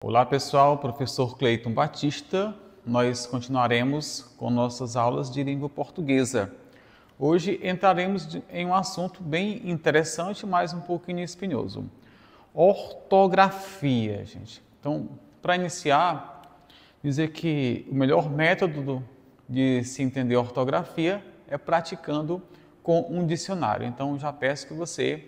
Olá pessoal, professor Cleiton Batista. Nós continuaremos com nossas aulas de língua portuguesa. Hoje entraremos em um assunto bem interessante, mas um pouquinho espinhoso. Ortografia, gente. Então, para iniciar, dizer que o melhor método de se entender ortografia é praticando com um dicionário. Então, já peço que você...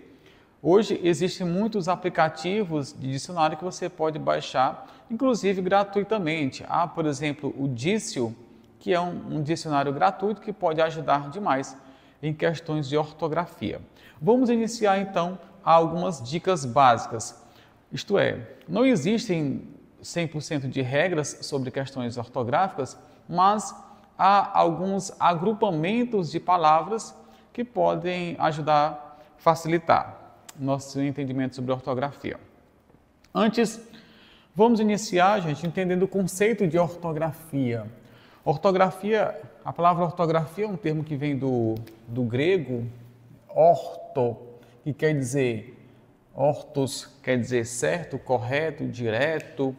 Hoje existem muitos aplicativos de dicionário que você pode baixar, inclusive gratuitamente. Há, por exemplo, o Dício, que é um dicionário gratuito que pode ajudar demais em questões de ortografia. Vamos iniciar então algumas dicas básicas. Isto é, não existem 100% de regras sobre questões ortográficas, mas há alguns agrupamentos de palavras que podem ajudar a facilitar nosso entendimento sobre ortografia. Antes, vamos iniciar, gente, entendendo o conceito de ortografia. Ortografia, a palavra ortografia é um termo que vem do grego, orto, que quer dizer, ortos quer dizer certo, correto, direto,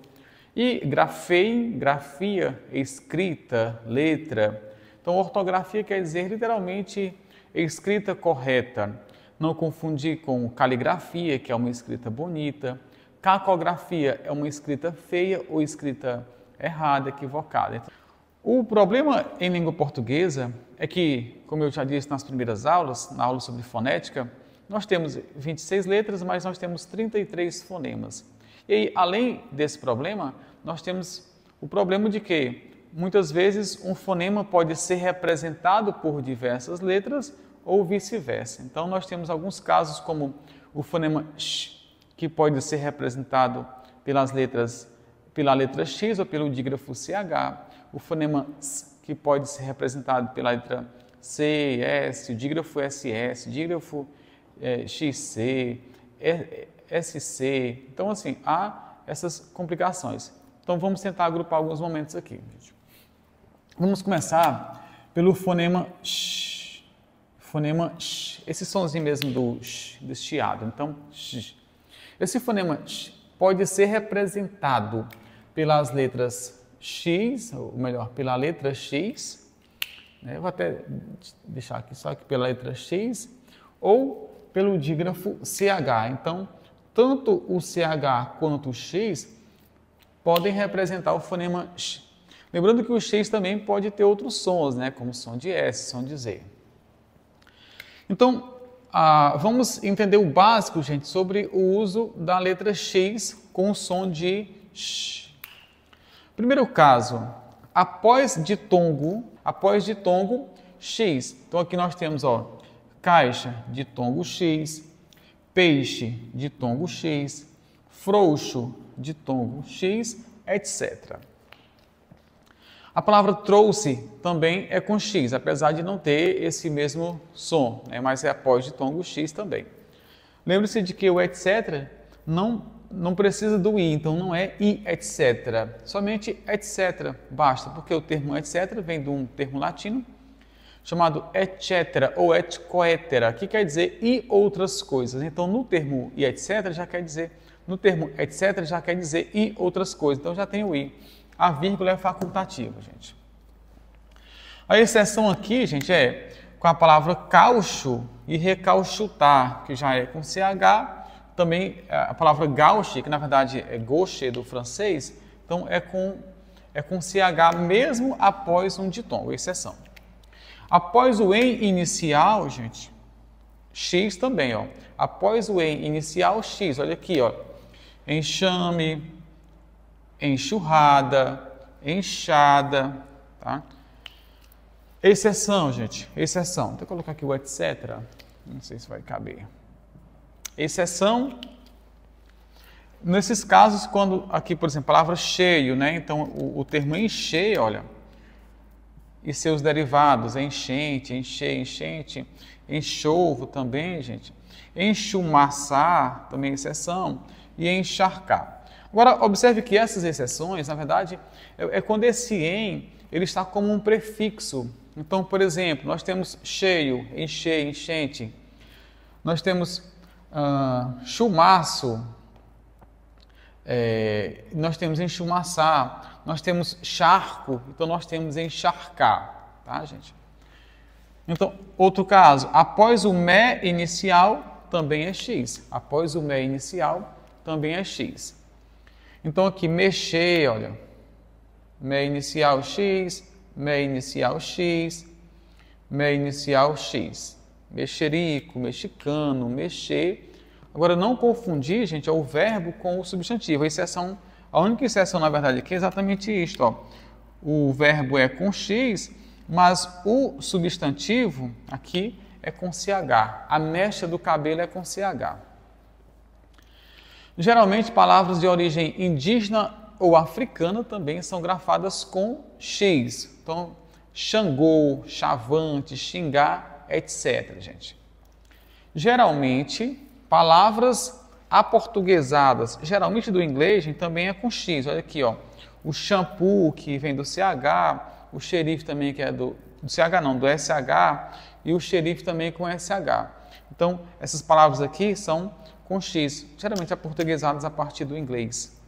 e grafein, grafia, escrita, letra. Então, ortografia quer dizer literalmente escrita correta. Não confundir com caligrafia, que é uma escrita bonita. Cacografia é uma escrita feia ou escrita errada, equivocada. O problema em língua portuguesa é que, como eu já disse nas primeiras aulas, na aula sobre fonética, nós temos 26 letras, mas nós temos 33 fonemas. E aí, além desse problema, nós temos o problema de que, muitas vezes, um fonema pode ser representado por diversas letras ou vice-versa. Então, nós temos alguns casos como o fonema sh, que pode ser representado pela letra x ou pelo dígrafo ch, o fonema s, que pode ser representado pela letra c, s, o dígrafo ss, dígrafo xc, sc. Então, assim, há essas complicações. Então, vamos tentar agrupar alguns momentos aqui. Vamos começar pelo fonema sh. Fonema sh, esse somzinho mesmo do chiado. Então, sh. Esse fonema sh pode ser representado pelas letras x, ou melhor, pela letra x. Eu vou até deixar aqui só aqui pela letra x, ou pelo dígrafo ch. Então, tanto o ch quanto o x podem representar o fonema sh. Lembrando que o x também pode ter outros sons, né, como som de s, som de z. Então, vamos entender o básico, gente, sobre o uso da letra X com o som de sh. Primeiro caso, após ditongo, X. Então, aqui nós temos, ó, caixa, ditongo X, peixe, ditongo X, frouxo, ditongo X, etc. A palavra trouxe também é com X, apesar de não ter esse mesmo som, né? Mas é após ditongo X também. Lembre-se de que o etc. não precisa do I, então não é I, etc. Somente etc. basta, porque o termo etc. vem de um termo latino chamado etc. ou et coetera, que quer dizer e outras coisas. Então, no termo e etc. já quer dizer, no termo etc. já quer dizer e outras coisas. Então, já tem o I. A vírgula é facultativa, gente. A exceção aqui, gente, é com a palavra caucho e recauchutar, que já é com CH. Também a palavra gauche, que na verdade é gauche do francês, então é com CH mesmo após um ditongo, exceção. Após o em inicial, gente, X também, ó. Após o em inicial, X, olha aqui, ó. Enxame, enxurrada, enxada, tá? Exceção, gente, exceção. Vou colocar aqui o etc. Não sei se vai caber. Exceção, nesses casos, quando aqui, por exemplo, a palavra cheio, né? Então, o termo encher, olha, e seus derivados, enchente, encher, enchente, enxovo também, gente. Enchumaçar, também exceção, e encharcar. Agora, observe que essas exceções, na verdade, é quando esse em ele está como um prefixo. Então, por exemplo, nós temos cheio, encher, enchente. Nós temos chumaço, nós temos enchumaçar, nós temos charco, então nós temos encharcar, tá, gente? Então, outro caso, após o me inicial, também é x. Após o me inicial, também é x. Então, aqui, mexer, olha, me inicial x, me inicial x, me inicial x. Mexerico, mexicano, mexer. Agora, não confundir, gente, o verbo com o substantivo. A única exceção, na verdade, aqui é exatamente isto. Ó. O verbo é com x, mas o substantivo aqui é com CH. A mecha do cabelo é com CH. Geralmente, palavras de origem indígena ou africana também são grafadas com x. Então, Xangô, chavante, xingar, etc, gente. Geralmente, palavras aportuguesadas, geralmente do inglês, também é com x. Olha aqui, ó. O shampoo, que vem do CH, o xerife também, que é do CH não, do SH, e o xerife também com SH. Então, essas palavras aqui são com x, geralmente aportuguesadas a partir do inglês.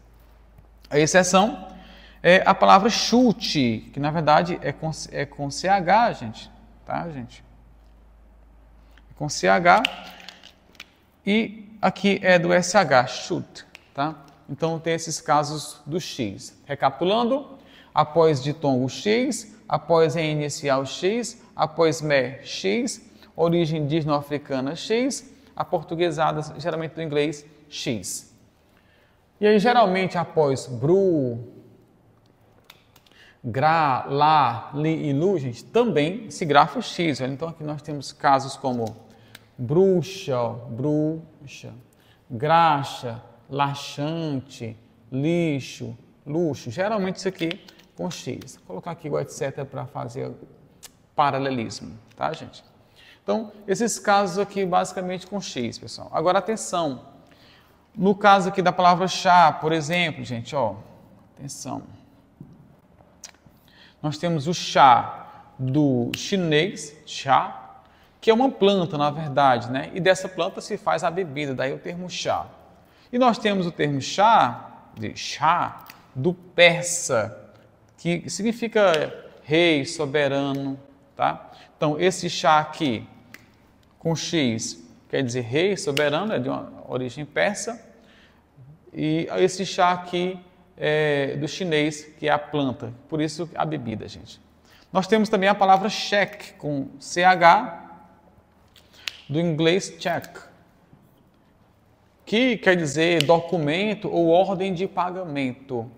A exceção é a palavra chute, que na verdade é com CH, gente, tá, gente? É com CH e aqui é do SH, chute, tá? Então tem esses casos do x. Recapitulando, após ditongo x, após em inicial x, após me x, origem indígena-africana x, aportuguesadas geralmente do inglês x. E aí geralmente após bru, gra, lá, li e lu, gente, também se grafa o x. Olha? Então aqui nós temos casos como bruxa, graxa, laxante, lixo, luxo. Geralmente isso aqui com x. Vou colocar aqui o etc para fazer paralelismo, tá, gente? Então, esses casos aqui basicamente com x, pessoal. Agora, atenção. No caso aqui da palavra chá, por exemplo, gente, ó, atenção. Nós temos o chá do chinês, chá, que é uma planta, na verdade, né? E dessa planta se faz a bebida, daí o termo chá. E nós temos o termo chá, de chá, do persa, que significa rei, soberano, tá? Então, esse chá aqui, com x, quer dizer rei, soberano, é de uma origem persa. E esse chá aqui é do chinês, que é a planta, por isso a bebida, gente. Nós temos também a palavra cheque, com CH, do inglês check, que quer dizer documento ou ordem de pagamento.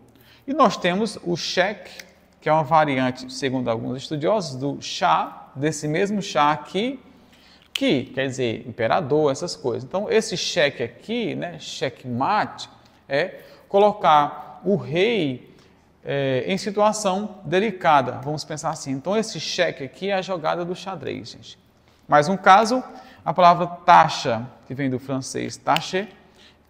E nós temos o cheque, que é uma variante, segundo alguns estudiosos, do chá, desse mesmo chá aqui, que quer dizer imperador, essas coisas. Então, esse cheque aqui, né, checkmate, é colocar o rei em situação delicada, vamos pensar assim. Então, esse cheque aqui é a jogada do xadrez, gente. Mais um caso, a palavra taxa, que vem do francês taché,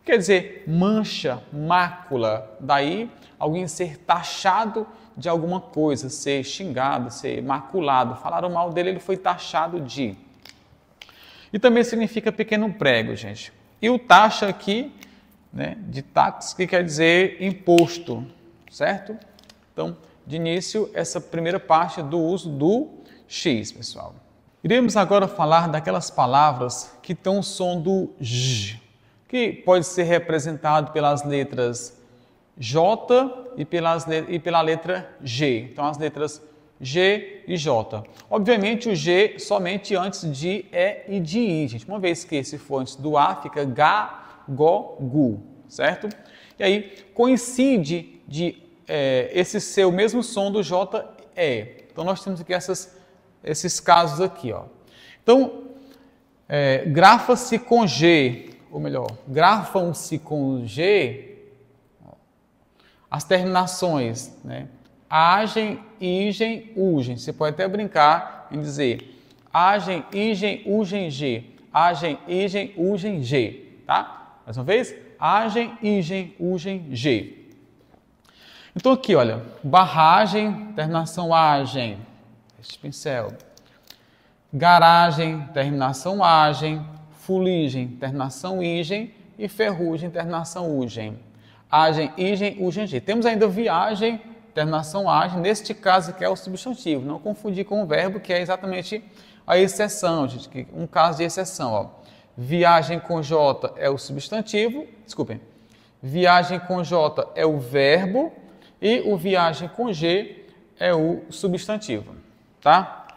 quer dizer mancha, mácula. Daí, alguém ser taxado de alguma coisa, ser xingado, ser maculado. Falaram mal dele, ele foi taxado de. E também significa pequeno prego, gente. E o taxa aqui, né, de tax, que quer dizer imposto, certo? Então, de início, essa primeira parte do uso do x, pessoal. Iremos agora falar daquelas palavras que têm o som do j, que pode ser representado pelas letras J e pela letra G. Então, as letras G e J. Obviamente, o G somente antes de E e de I, gente. Uma vez que se for antes do A, fica Ga, Go, Gu, certo? E aí, coincide de esse ser o mesmo som do J, E. Então, nós temos aqui esses casos aqui, ó. Então, grafa-se com G, ou melhor, grafam-se com G as terminações, né? Agem, igem, ugem. Você pode até brincar em dizer agem, igem, ugem, G. Agem, igem, ugem, G. Tá? Mais uma vez. Agem, igem, ugem, G. Então aqui, olha. Barragem, terminação agem. Este pincel. Garagem, terminação agem. Fuligem, terminação igem. E ferrugem, terminação ugem. agem, igem, ugem, ge. Temos ainda viagem, terminação agem, neste caso aqui é o substantivo, não confundir com o verbo, que é exatamente a exceção, gente, um caso de exceção, ó. Viagem com J é o substantivo, desculpem, viagem com J é o verbo e o viagem com G é o substantivo, tá?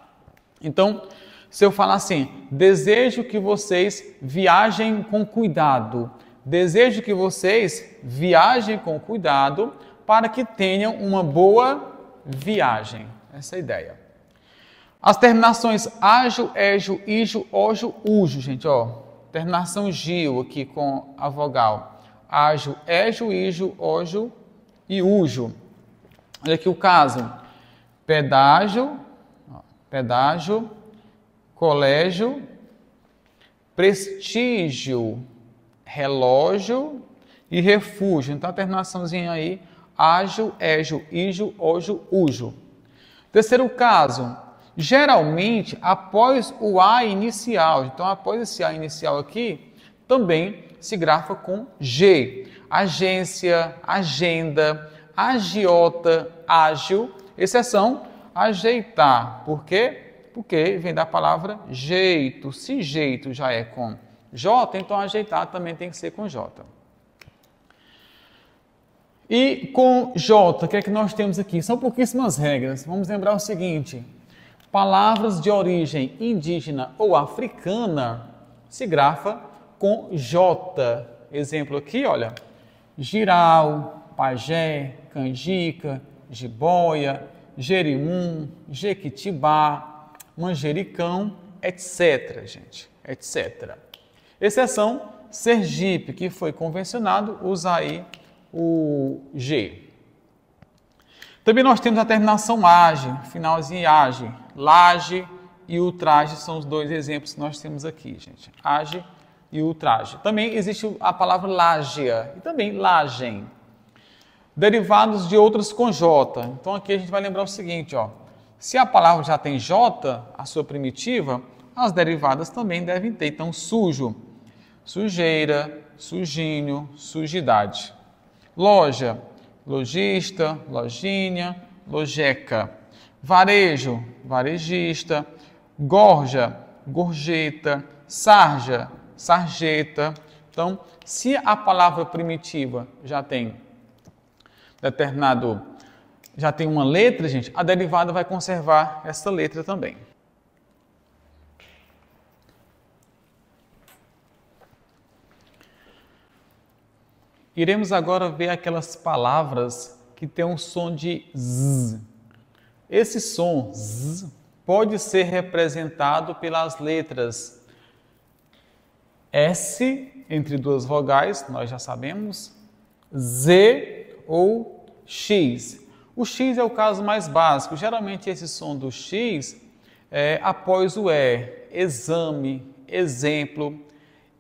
Então, se eu falar assim, desejo que vocês viajem com cuidado, desejo que vocês viajem com cuidado para que tenham uma boa viagem, essa é a ideia. As terminações ajo, ejo, ijo, ojo, ujo, gente, ó. Terminação gil aqui com a vogal. Ajo, ejo, ijo, ojo e ujo. Olha aqui o caso. Pedágio, colégio, prestígio, relógio e refúgio. Então a terminaçãozinha aí, ajo, ejo, ijo, ojo, ujo. Terceiro caso. Geralmente, após o A inicial, então após esse A inicial aqui, também se grafa com G. Agência, agenda, agiota, ágil, exceção, ajeitar. Por quê? Porque vem da palavra jeito. Se jeito já é com J, então ajeitar também tem que ser com J. E com J, o que é que nós temos aqui? São pouquíssimas regras. Vamos lembrar o seguinte. Palavras de origem indígena ou africana se grafa com J. Exemplo aqui, olha. Giral, pajé, canjica, jiboia, jerimum, jequitibá, manjericão, etc, gente, etc. Exceção, Sergipe, que foi convencionado usar aí o G. Também nós temos a terminação age, finalzinho age, laje e ultraje são os dois exemplos que nós temos aqui, gente. Age e ultraje. Também existe a palavra lágea e também lagem. Derivados de outras com J. Então aqui a gente vai lembrar o seguinte, ó. Se a palavra já tem J, a sua primitiva, as derivadas também devem ter. Então sujo, sujeira, sujinho, sujidade. Loja, lojista, lojinha, lojeca. Varejo, varejista. Gorja, gorjeta. Sarja, sarjeta. Então, se a palavra primitiva já tem uma letra, gente, a derivada vai conservar essa letra também. Iremos agora ver aquelas palavras que têm um som de Z. Esse som Z pode ser representado pelas letras S, entre duas vogais, nós já sabemos, Z ou X. O X é o caso mais básico. Geralmente esse som do X é após o E. Exame, exemplo,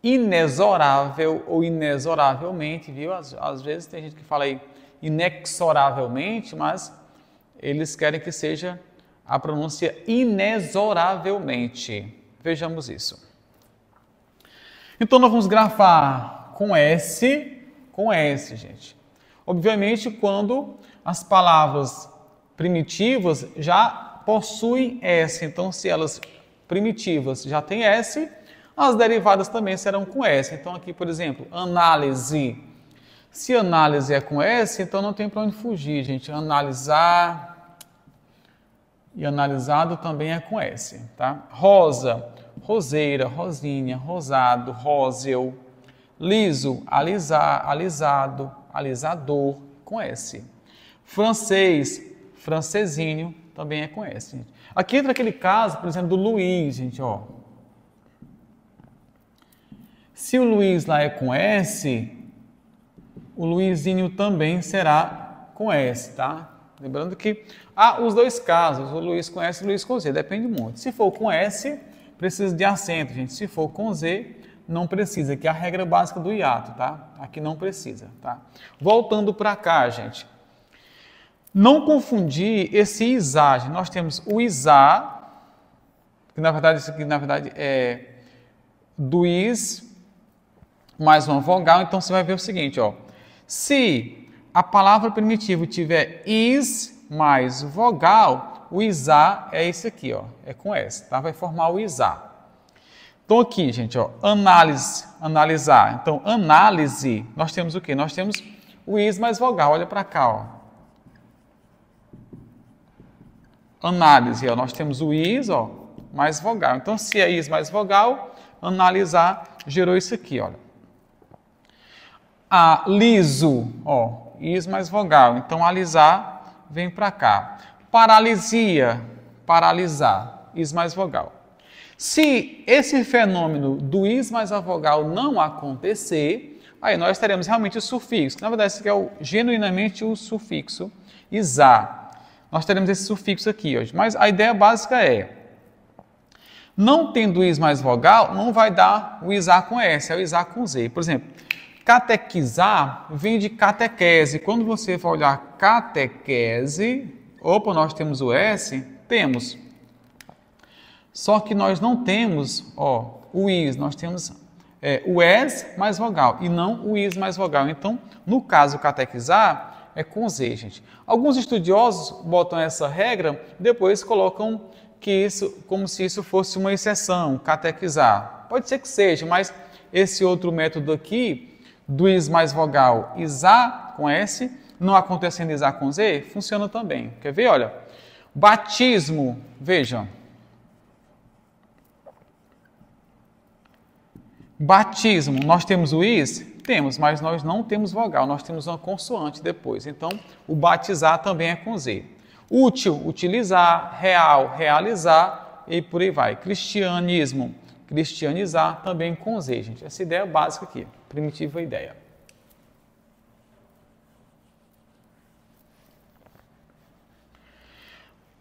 inexorável ou inexoravelmente, viu? Às vezes tem gente que fala aí inexoravelmente, mas eles querem que seja a pronúncia inexoravelmente. Vejamos isso. Então nós vamos grafar com S, gente. Obviamente, quando as palavras primitivas já possuem S, então se elas primitivas já têm S, as derivadas também serão com S. Então aqui, por exemplo, análise. Se análise é com S, então não tem para onde fugir, gente. Analisar e analisado também é com S, tá? Rosa, roseira, rosinha, rosado, róseo. Liso, alisar, alisado, alisador, com S. Francês, francesinho, também é com S, gente. Aqui entra aquele caso, por exemplo, do Luiz, gente, ó. Se o Luiz lá é com S, o Luizinho também será com S, tá? Lembrando que há os dois casos, o Luiz com S e o Luiz com Z, depende muito. Se for com S, precisa de acento, gente. Se for com Z, não precisa, que é a regra básica do hiato, tá? Aqui não precisa, tá? Voltando para cá, gente. Não confundir esse isá. Nós temos o isá, que na verdade isso aqui é do is mais uma vogal, então você vai ver o seguinte, ó. Se a palavra primitiva tiver is mais vogal, o isá é esse aqui, ó, é com S, tá? Vai formar o isá. Então aqui, gente, ó, análise, analisar. Então, análise, nós temos o quê? Nós temos o is mais vogal, olha para cá, ó. Análise, ó, nós temos o is, ó, mais vogal. Então, se é is mais vogal, analisar gerou isso aqui, olha. A liso, ó, is mais vogal. Então, alisar vem para cá. Paralisia, paralisar, is mais vogal. Se esse fenômeno do is mais a vogal não acontecer, aí nós teremos realmente o sufixo, que na verdade esse aqui é genuinamente o sufixo isá. Nós teremos esse sufixo aqui hoje, mas a ideia básica é, não tendo is mais vogal, não vai dar o isá com S, é o isá com Z. Por exemplo, catequizar vem de catequese. Quando você for olhar catequese, opa, nós temos o S, temos. Só que nós não temos, ó, o is, nós temos o es mais vogal e não o is mais vogal. Então, no caso catequizar, é com Z, gente. Alguns estudiosos botam essa regra, depois colocam que isso, como se isso fosse uma exceção, catequizar. Pode ser que seja, mas esse outro método aqui, do is mais vogal, isá com S, não acontecendo isá com Z, funciona também. Quer ver? Olha, batismo, vejam. Batismo, nós temos o is? Temos, mas nós não temos vogal, nós temos uma consoante depois. Então, o batizar também é com Z. Útil, utilizar, real, realizar e por aí vai. Cristianismo, cristianizar também com Z, gente. Essa ideia básica aqui, primitiva ideia.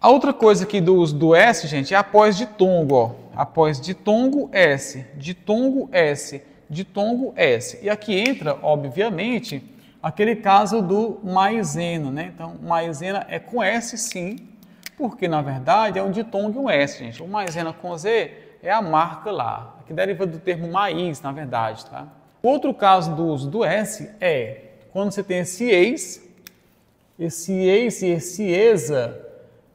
A outra coisa aqui do uso do S, gente, é após ditongo, ó. Após ditongo, S, ditongo, S, ditongo, S. E aqui entra, obviamente, aquele caso do maisena, né? Então, maisena é com S, sim, porque, na verdade, é um ditongo e um S, gente. O maisena com Z é a marca lá, que deriva do termo maíz, na verdade, tá? Outro caso do uso do S é quando você tem esse ex e esse exa,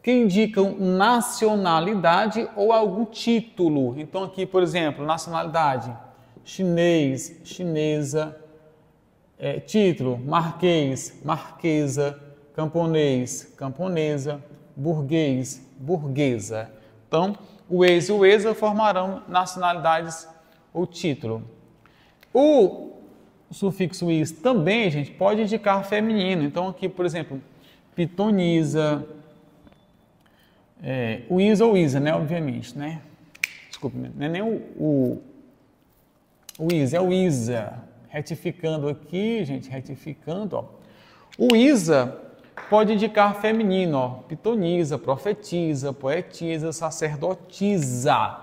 que indicam nacionalidade ou algum título. Então aqui, por exemplo, nacionalidade, chinês, chinesa, título, marquês, marquesa, camponês, camponesa, burguês, burguesa. Então, o ex e o exa formarão nacionalidades ou título. O sufixo is também, gente, pode indicar feminino. Então aqui, por exemplo, pitonisa, o is ou isa, né? Obviamente, né? Desculpe, não é nem o is, é o isa. Retificando aqui, gente, retificando, ó. O isa pode indicar feminino, ó. Pitonisa, profetiza, poetisa, sacerdotisa.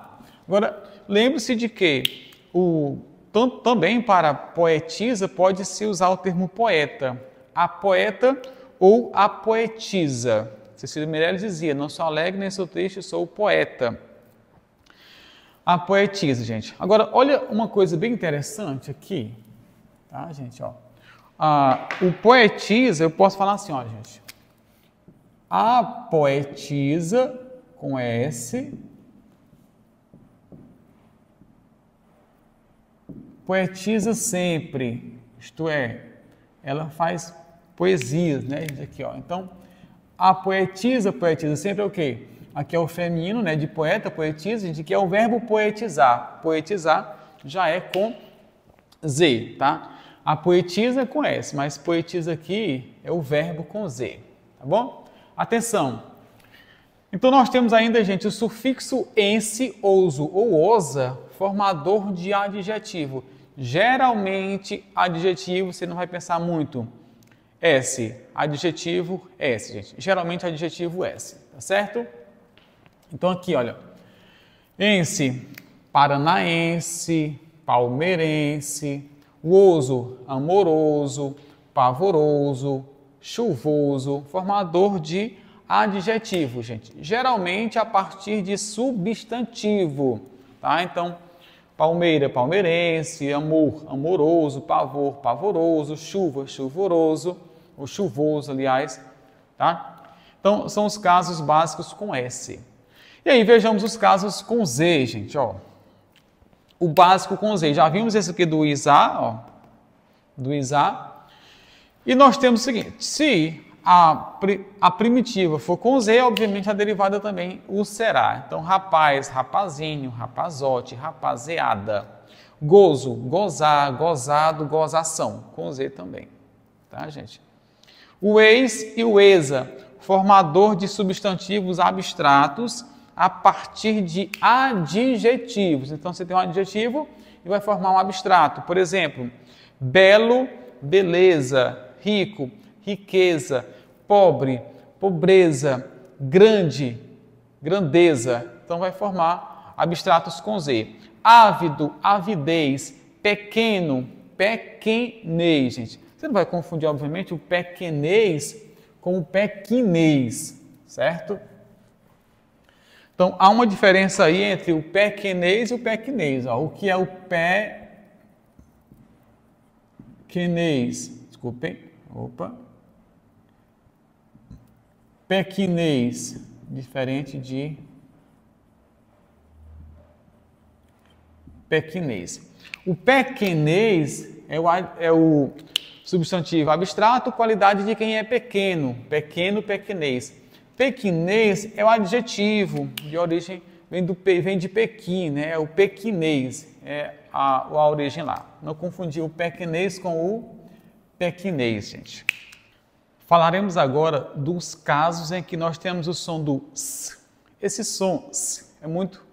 Agora, lembre-se de que também para poetisa pode-se usar o termo poeta. A poeta ou a poetisa. Cecília Meirelles dizia, não sou alegre nem sou triste, sou poeta. A poetisa, gente. Agora, olha uma coisa bem interessante aqui, tá, gente? Ó. O poetisa, eu posso falar assim, ó, gente. A poetisa, com S, poetisa sempre, isto é, ela faz poesias, né, gente, aqui, ó. Então, a poetisa, poetisa sempre é o quê? Aqui é o feminino, né, de poeta, poetisa, gente, que é o verbo poetizar. Poetizar já é com Z, tá? A poetisa é com S, mas poetisa aqui é o verbo com Z, tá bom? Atenção! Então, nós temos ainda, gente, o sufixo ense, ouso ou osa, formador de adjetivo. Geralmente, adjetivo, você não vai pensar muito. S, adjetivo S, gente. Geralmente, adjetivo S, tá certo? Então, aqui, olha. Ense, paranaense, palmeirense, oso, amoroso, pavoroso, chuvoso, formador de adjetivo, gente. Geralmente, a partir de substantivo, tá? Então, Palmeira, palmeirense, amor, amoroso, pavor, pavoroso, chuva, chuvoroso, ou chuvoso, aliás, tá? Então, são os casos básicos com S. E aí, vejamos os casos com Z, gente, ó. O básico com Z. Já vimos esse aqui do ISA, ó. Do ISA. E nós temos o seguinte, se a primitiva for com Z, obviamente a derivada também o será. Então, rapaz, rapazinho, rapazote, rapaziada. Gozo, gozar, gozado, gozação. Com Z também. Tá, gente? O ex e o exa, formador de substantivos abstratos a partir de adjetivos. Então, você tem um adjetivo e vai formar um abstrato. Por exemplo, belo, beleza, rico, riqueza, pobre, pobreza, grande, grandeza. Então, vai formar abstratos com Z. Ávido, avidez, pequeno, pequenez, gente. Você não vai confundir, obviamente, o pequenez com o pequinês, certo? Então, há uma diferença aí entre o pequenês e o pequinês. Ó. O que é o pequenês? Desculpem. Opa. Pequinês, diferente de pequinês. O pequenês é o substantivo abstrato, qualidade de quem é pequeno, pequeno, pequenês. Pequinês é o adjetivo, de origem, vem de Pequim, né? É o pequinês, é a origem lá. Não confundir o pequinês com o pequinês, gente. Falaremos agora dos casos em que nós temos o som do S. Esse som S é muito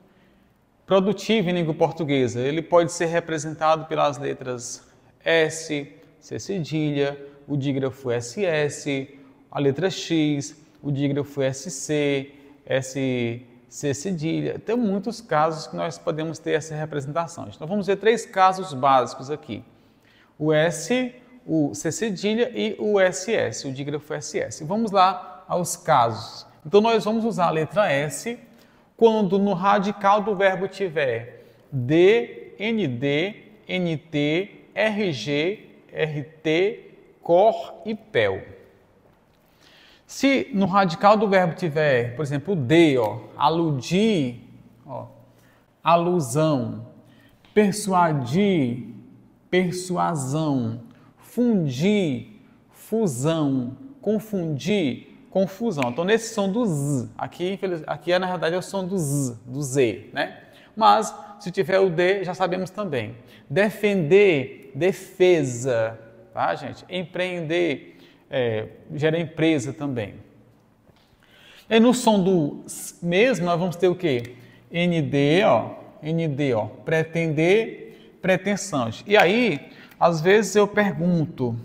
produtivo em língua portuguesa. Ele pode ser representado pelas letras S, C cedilha, o dígrafo SS, a letra X, o dígrafo SC, SC cedilha. Tem muitos casos que nós podemos ter essa representação. Então vamos ver 3 casos básicos aqui. O S, o C cedilha e o SS, o dígrafo SS. Vamos lá aos casos. Então nós vamos usar a letra S quando no radical do verbo tiver D, ND, NT, RG, RT, cor e pel. Se no radical do verbo tiver, por exemplo, D, ó, aludir, ó, alusão, persuadir, persuasão, fundir, fusão, confundir, confusão. Então, nesse som do Z, aqui na verdade é o som do Z, do Z, né? Mas, se tiver o D, já sabemos também. Defender, defesa, tá, gente? Empreender, gera empresa também. E no som do S mesmo, nós vamos ter o quê? ND, ó, pretender, pretensão. E aí, às vezes eu pergunto,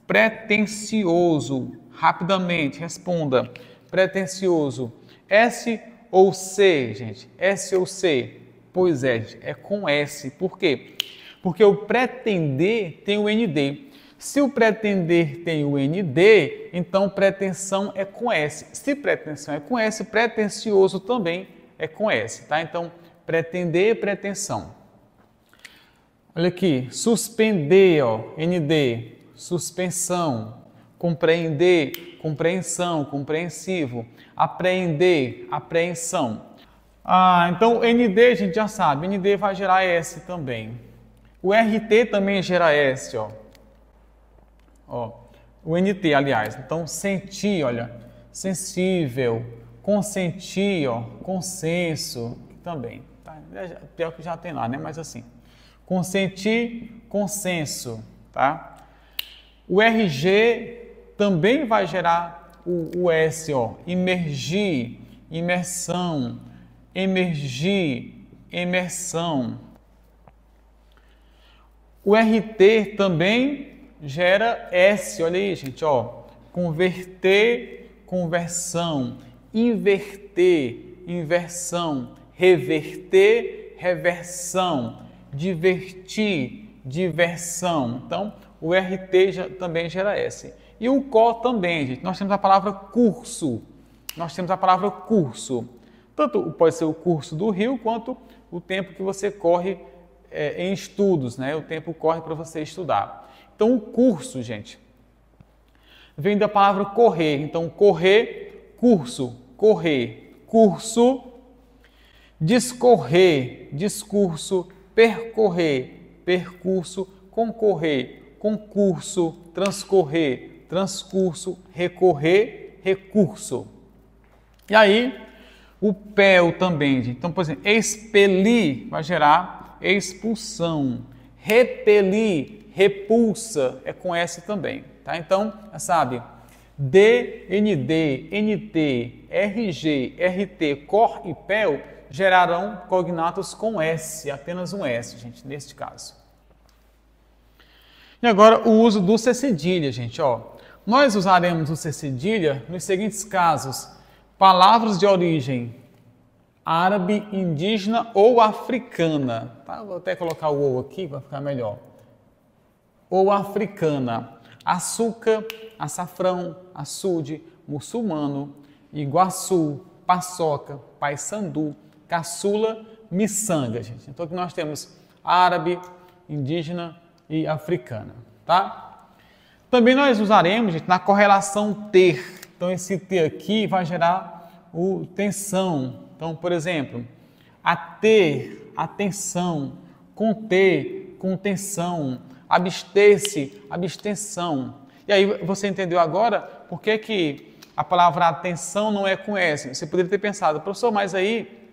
pretensioso, rapidamente, responda, pretensioso, S ou C, gente? S ou C? Pois é, gente, é com S. Por quê? Porque o pretender tem o ND. Se o pretender tem o ND, então pretensão é com S. Se pretensão é com S, pretensioso também é com S, tá? Então, pretender, pretensão. Olha aqui, suspender, ó, ND, suspensão, compreender, compreensão, compreensivo, apreender, apreensão. Então ND a gente já sabe, ND vai gerar S também. O RT também gera S, ó. O NT, aliás. Então, sentir, olha, sensível, consentir, ó, consenso, também. Tá? Pior que já tem lá, né? Mas assim, consentir, consenso, tá? O RG também vai gerar o S, ó, imergir, imersão, emergir, imersão. O RT também gera S, olha aí, gente, ó, converter, conversão, inverter, inversão, reverter, reversão, divertir, diversão. Então, o RT também gera S. E o CO também, gente. Nós temos a palavra curso. Nós temos a palavra curso. Tanto pode ser o curso do rio, quanto o tempo que você corre em estudos, né? O tempo corre para você estudar. Então, o curso, gente, vem da palavra correr. Então, correr, curso, correr, curso, discorrer, discurso, percorrer, percurso, concorrer, concurso, transcorrer, transcurso, recorrer, recurso. E aí, o pel também, gente. Então, por exemplo, expelir vai gerar expulsão. Repelir, repulsa, é com S também, tá? Então, sabe, D, ND, NT, RG, RT, cor e pel gerarão cognatos com S, apenas um S, gente, neste caso. E agora o uso do C cedilha, gente, ó. Nós usaremos o C cedilha nos seguintes casos: palavras de origem árabe, indígena ou africana. Tá? Vou até colocar o ou aqui para ficar melhor. Ou africana. Açúcar, açafrão, açude, muçulmano, iguaçu, paçoca, paiçandu, caçula, miçanga, gente. Então aqui nós temos árabe, indígena e africana, tá? Também nós usaremos, gente, na correlação ter. Então esse ter aqui vai gerar o tensão. Então, por exemplo, ater, atenção, conter, contenção, abster-se, abstenção. E aí você entendeu agora por que a palavra atenção não é com S? Você poderia ter pensado, professor, mas aí,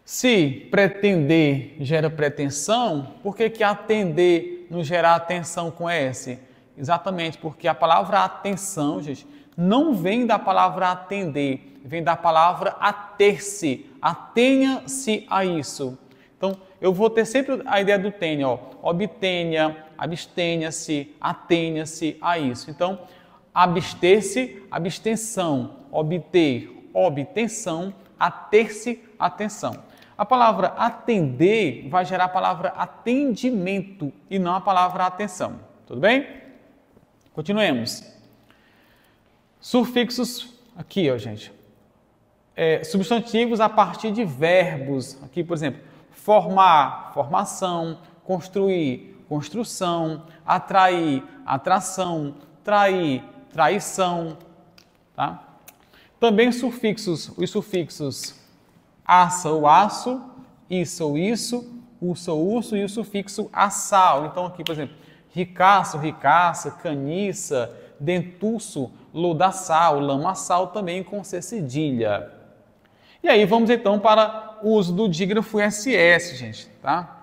se pretender gera pretensão, por que atender não gera atenção com S? Exatamente, porque a palavra atenção, gente, não vem da palavra atender, vem da palavra ater-se, atenha-se a isso. Então, eu vou ter sempre a ideia do tenha, ó, obtenha, abstenha-se, atenha-se a isso. Então, abster-se, abstenção, obter, obtenção, ater-se, atenção. A palavra atender vai gerar a palavra atendimento e não a palavra atenção. Tudo bem? Continuemos. Sufixos, aqui, ó, gente. Substantivos a partir de verbos. Aqui, por exemplo, formar, formação, construir, construção, atrair, atração, trair, traição, tá? Também sufixos, os sufixos aça ou aço, isso ou isso, urso ou urso e o sufixo assal. Então aqui, por exemplo, ricaço, ricaça, caniça, dentuço, lodaçal, lamaçal também com C cedilha. E aí vamos então para o uso do dígrafo SS, gente, tá?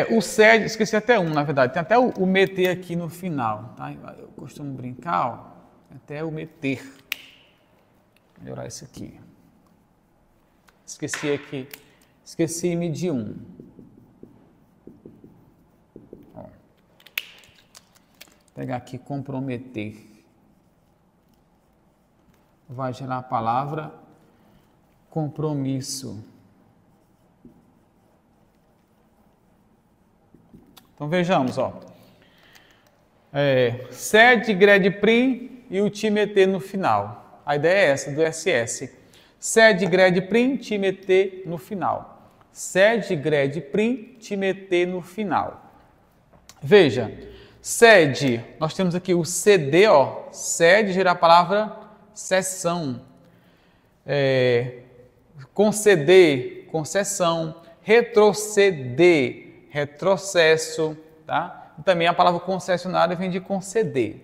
O sed, esqueci até um, na verdade, tem até o meter aqui no final, tá? Eu costumo brincar, ó, até o meter. Vou melhorar isso aqui. Esqueci aqui, esqueci-me de um. Ó. Vou pegar aqui comprometer. Vai gerar a palavra compromisso. Então vejamos, ó. Sed, gred, prim e o te meter no final. A ideia é essa, do SS. Sed, gred, prim, te meter no final. Sed, gred, prim, te meter no final. Veja, sed, nós temos aqui o CD, ó. Sed gera a palavra sessão. Conceder, concessão. Retroceder, retrocesso, tá? E também a palavra concessionária vem de conceder.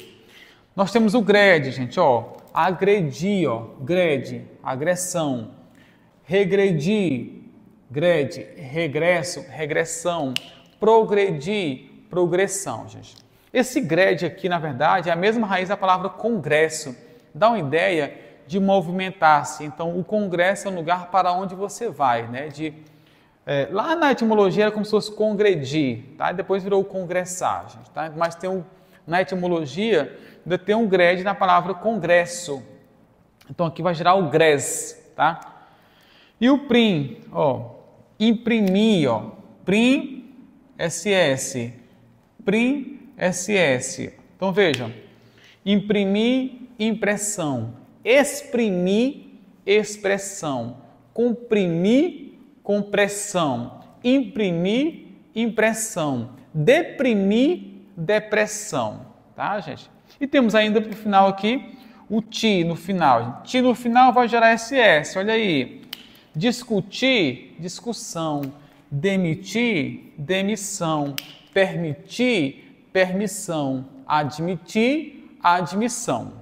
Nós temos o gred, gente, ó. Agredir, ó. Gred, agressão. Regredir, gred, regresso, regressão. Progredir, progressão, gente. Esse gred aqui, na verdade, é a mesma raiz da palavra congresso. Dá uma ideia de movimentar-se. Então, o congresso é um lugar para onde você vai, né? Lá na etimologia era como se fosse congredir, tá? Depois virou congressar, gente, tá? Mas na etimologia ainda tem um gred na palavra congresso. Então, aqui vai gerar o gres, tá? E o prim, ó, imprimir, ó, prim, SS, prim, SS. Então, vejam, imprimir, impressão, exprimir, expressão, comprimir, compressão, imprimir, impressão, deprimir, depressão, tá, gente? E temos ainda para o final aqui o ti no final. Ti no final vai gerar SS, olha aí. Discutir, discussão. Demitir, demissão. Permitir, permissão. Admitir, admissão.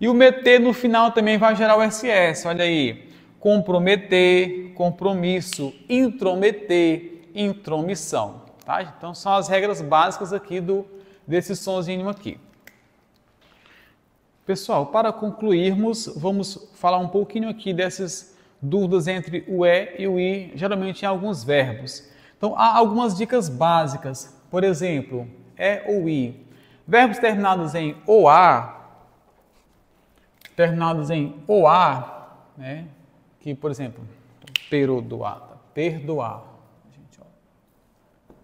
E o meter no final também vai gerar o SS, olha aí. Comprometer, compromisso. Intrometer, intromissão. Tá? Então são as regras básicas aqui desse sonzinho aqui. Pessoal, para concluirmos, vamos falar um pouquinho aqui dessas dúvidas entre o E e o I, geralmente em alguns verbos. Então, há algumas dicas básicas. Por exemplo, E ou I. Verbos terminados em OA, né? Que, por exemplo, perdoar, perdoar. Gente, ó,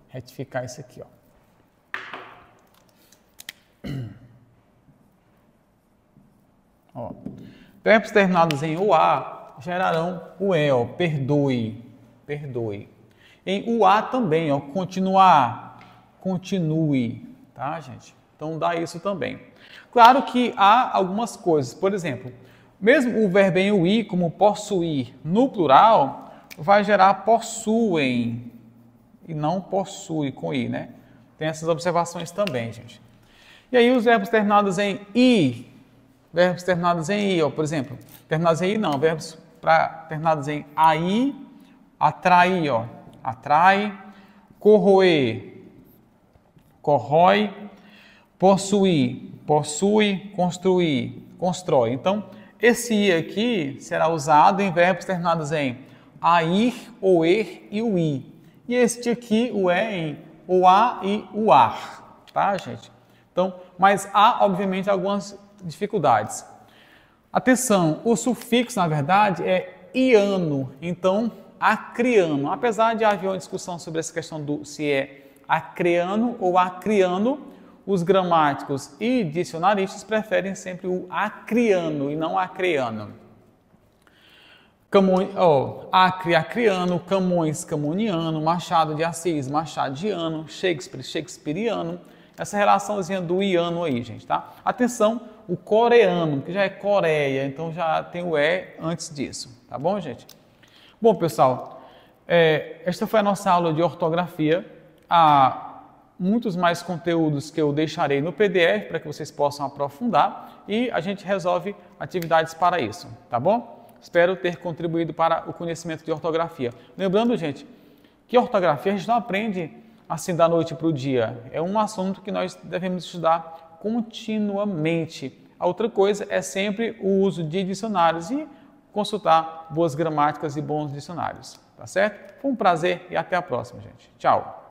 retificar isso aqui, ó. Ó, verbos terminados em OA gerarão o E, ó, perdoe, perdoe. Em UA também, ó, continuar, continue, tá, gente? Então dá isso também. Claro que há algumas coisas, por exemplo, mesmo o verbo em UI, como possuir, no plural, vai gerar possuem e não possui com I, né? Tem essas observações também, gente. E aí os verbos terminados em I, ó, por exemplo, terminados em I não, verbos terminados em AI, atrair, ó, atrai, corroer, corrói, possuir, possui, construir, constrói. Então, esse I aqui será usado em verbos terminados em air, oer e ui. E este aqui, o E, em oar e uar, tá, gente? Então, mas há, obviamente, algumas dificuldades. Atenção, o sufixo, na verdade, é iano, então, acriano. Apesar de haver uma discussão sobre essa questão do se é acreano ou acriano, os gramáticos e dicionaristas preferem sempre o acriano e não acreano. Acre, acriano, Camões, camoniano, Machado de Assis, machadiano, Shakespeare, shakespeariano. Essa relaçãozinha do iano aí, gente, tá? Atenção, o coreano, que já é Coreia, então já tem o E antes disso, tá bom, gente? Bom, pessoal, esta foi a nossa aula de ortografia. Há muitos mais conteúdos que eu deixarei no PDF para que vocês possam aprofundar e a gente resolve atividades para isso, tá bom? Espero ter contribuído para o conhecimento de ortografia. Lembrando, gente, que ortografia a gente não aprende assim da noite para o dia. É um assunto que nós devemos estudar continuamente. A outra coisa é sempre o uso de dicionários e consultar boas gramáticas e bons dicionários, tá certo? Foi um prazer e até a próxima, gente. Tchau!